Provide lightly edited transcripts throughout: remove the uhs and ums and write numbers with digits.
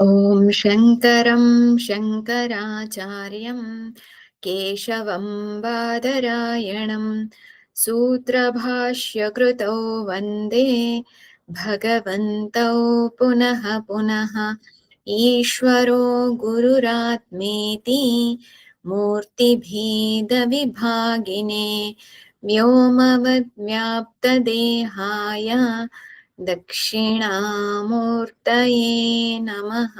ॐ शङ्करं शङ्कराचार्यं केशवं बादरायणं सूत्रभाष्यकृतौ वन्दे भगवन्तौ पुनः पुनः ईश्वरो गुरुरात्मेति मूर्तिभेदविभागिने व्योमवद्व्याप्तदेहाय दक्षिणामूर्तये नमः.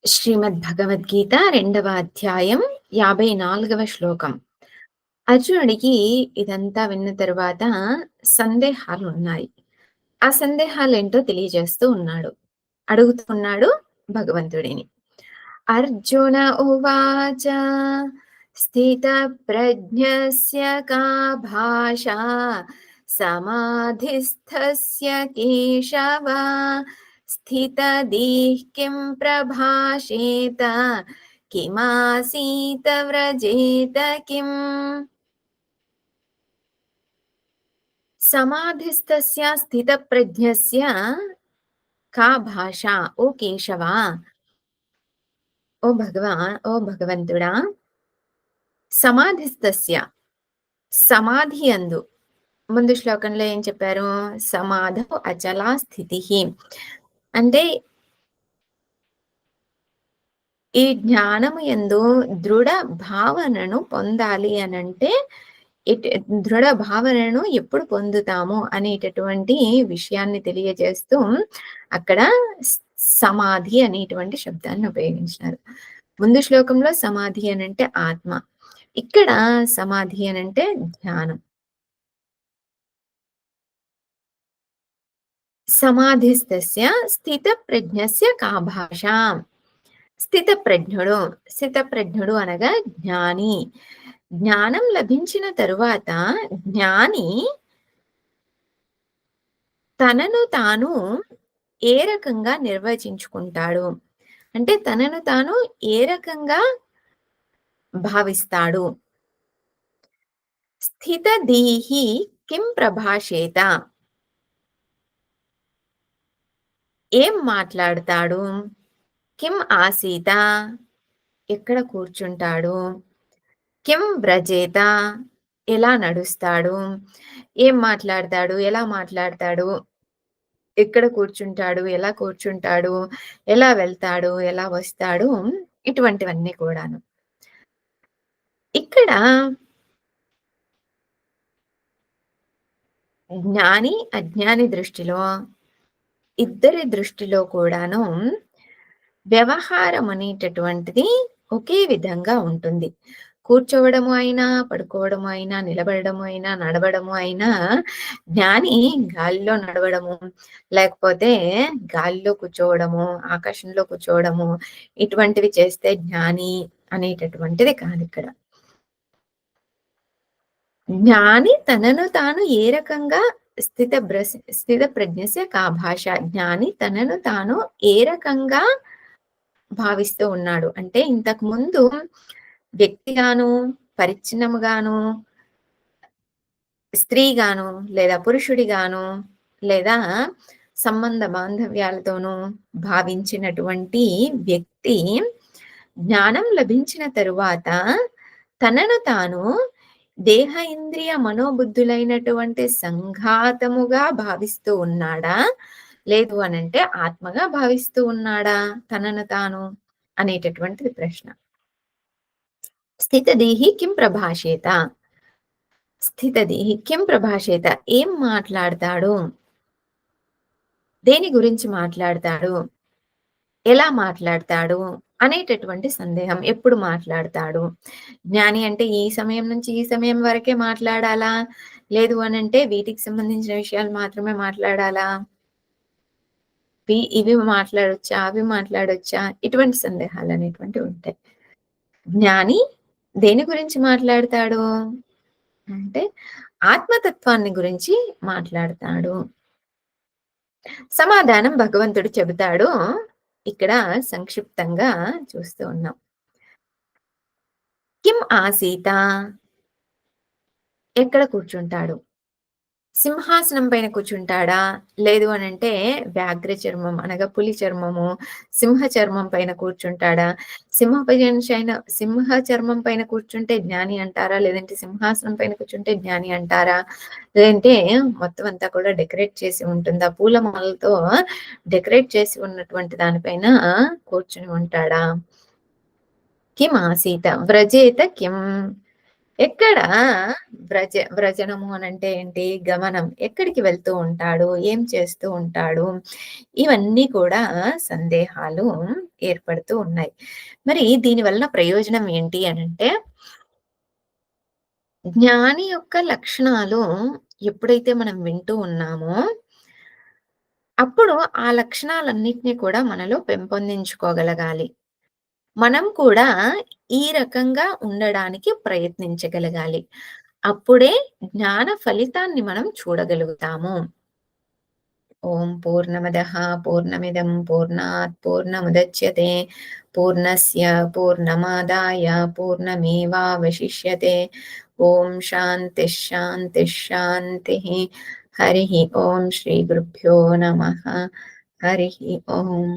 శ్రీమద్భగవద్గీత రెండవ అధ్యాయం 54వ శ్లోకం. అర్జునుడికి ఇదంతా విన్న తరువాత సందేహాలున్నాయి. ఆ సందేహాలేంటో తెలియజేస్తూ ఉన్నాడు. అడుగుతున్నాడు భగవంతుడిని. అర్జున ఉవాచ స్థితప్రజ్ఞస్య కా భాషా సమాధిస్థస్య కేశవ స్థితదీః కిం ప్రభాషేత కిమాసీత వ్రజేత కిం. సమాధిస్థస్య స్థితప్రజ్ఞస్య కా భాష. ఓ కేశవ, ఓ భగవంతుడా, సమాధిస్తస్య సమాధి యందు, ముందు శ్లోకంలో ఏం చెప్పారు? సమాధౌ అచలా స్థితి. అంటే ఈ జ్ఞానము యందు దృఢ భావనను పొందాలి అనంటే దృఢ భావనను ఎప్పుడు పొందుతాము అనేటటువంటి విషయాన్ని తెలియజేస్తూ అక్కడ సమాధి అనేటువంటి శబ్దాన్ని ఉపయోగించినారు. ముందు శ్లోకంలో సమాధి అనంటే ఆత్మ, ఇక్కడ సమాధి అనంటే ధ్యానం. సమాధిస్తస్య స్థితప్రజ్ఞస్య కా భాష. స్థితప్రజ్ఞుడు, స్థితప్రజ్ఞుడు అనగా జ్ఞాని. జ్ఞానం లభించిన తరువాత జ్ఞాని తనను తాను ఏ రకంగా నిర్వచించుకుంటాడు అంటే తనను తాను ఏ రకంగా భావిస్తాడు? స్థితదీహి కిం ప్రభాషేత, ఏం మాట్లాడతాడు? కిం ఆసీత, ఎక్కడ కూర్చుంటాడు? కిం వ్రజేత, ఎలా నడుస్తాడు? ఏం మాట్లాడతాడు? ఎలా మాట్లాడతాడు? ఎక్కడ కూర్చుంటాడు? ఎలా కూర్చుంటాడు? ఎలా వెళ్తాడు? ఎలా వస్తాడు? ఇటువంటివన్నీ కూడాను. ఇక్కడ జ్ఞాని, అజ్ఞాని దృష్టిలో, ఇద్దరి దృష్టిలో కూడాను వ్యవహారం అనేటటువంటిది ఒకే విధంగా ఉంటుంది. కూర్చోవడము అయినా, పడుకోవడము అయినా, నిలబడము అయినా, నడవడము అయినా, జ్ఞాని గాలిలో నడవడము, లేకపోతే గాలిలో కూర్చోవడము, ఆకాశంలో కూర్చోవడము, ఇటువంటివి చేస్తే జ్ఞాని అనేటటువంటిది కాదిక్కడ. జ్ఞాని తనను తాను ఏ రకంగా స్థిత ప్రజ్ఞస్య కా భాష. జ్ఞాని తనను తాను ఏ రకంగా భావిస్తూ ఉన్నాడు అంటే, ఇంతకు ముందు వ్యక్తిగాను, పరిచ్ఛిన్నముగాను, స్త్రీగాను, లేదా పురుషుడిగాను, లేదా సంబంధ బాంధవ్యాలతోనూ భావించినటువంటి వ్యక్తి జ్ఞానం లభించిన తరువాత తనను తాను దేహ ఇంద్రియ మనోబుద్ధులైనటువంటి సంఘాతముగా భావిస్తూ ఉన్నాడా? లేదు అనంటే ఆత్మగా భావిస్తూ ఉన్నాడా తనను తాను అనేటటువంటిది ప్రశ్న. స్థితదేహి కిం ప్రభాషేత, స్థితదేహి కిం ప్రభాషేత, ఏం మాట్లాడతాడు? దేని గురించి మాట్లాడతాడు? ఎలా మాట్లాడతాడు అనేటటువంటి సందేహం. ఎప్పుడు మాట్లాడతాడు? జ్ఞాని అంటే ఈ సమయం నుంచి ఈ సమయం వరకే మాట్లాడాలా? లేదు అనంటే వీటికి సంబంధించిన విషయాలు మాత్రమే మాట్లాడాలా? ఇవి మాట్లాడొచ్చా? అవి మాట్లాడొచ్చా? ఇటువంటి సందేహాలు అనేటువంటివి ఉంటాయి. జ్ఞాని దేని గురించి మాట్లాడతాడు అంటే ఆత్మతత్వాన్ని గురించి మాట్లాడతాడు. సమాధానం భగవంతుడు చెబుతాడు. ఇక్కడ సంక్షిప్తంగా చూస్తూ ఉన్నాం. కిం ఆసీత, ఎక్కడ కూర్చుంటాడు? సింహాసనం పైన కూర్చుంటాడా? లేదు అనంటే వ్యాఘ్ర చర్మం అనగా పులి చర్మము, సింహ చర్మం పైన కూర్చుంటాడా? సింహ చర్మం పైన కూర్చుంటే జ్ఞాని అంటారా? లేదంటే సింహాసనం పైన కూర్చుంటే జ్ఞాని అంటారా? లేదంటే మొత్తం అంతా కూడా డెకరేట్ చేసి ఉంటుందా? పూలమాలతో డెకరేట్ చేసి ఉన్నటువంటి దానిపైన కూర్చొని ఉంటాడా? కిమాసీత వ్రజేత కిం? ఎక్కడ వ్రజనము అనంటే ఏంటి? గమనం. ఎక్కడికి వెళ్తూ ఉంటాడు? ఏం చేస్తూ ఉంటాడు? ఇవన్నీ కూడా సందేహాలు ఏర్పడుతూ ఉన్నాయి. మరి దీని వలన ప్రయోజనం ఏంటి అనంటే, జ్ఞాని యొక్క లక్షణాలు ఎప్పుడైతే మనం వింటూ ఉన్నామో, అప్పుడు ఆ లక్షణాలన్నిటిని కూడా మనలో పెంపొందించుకోగలగాలి. మనం కూడా ఈ రకంగా ఉండడానికి ప్రయత్నించగలగాలి. అప్పుడే జ్ఞాన ఫలితాన్ని మనం చూడగలుగుతాము. ఓం పూర్ణమదః పూర్ణమిదం పూర్ణాత్ పూర్ణముదచ్యతే పూర్ణస్య పూర్ణమాదాయ పూర్ణమేవావశిష్యతే. ఓం శాంతిః శాంతిః శాంతిః. హరిః ఓం శ్రీ గురుభ్యో నమః. హరిః ఓం.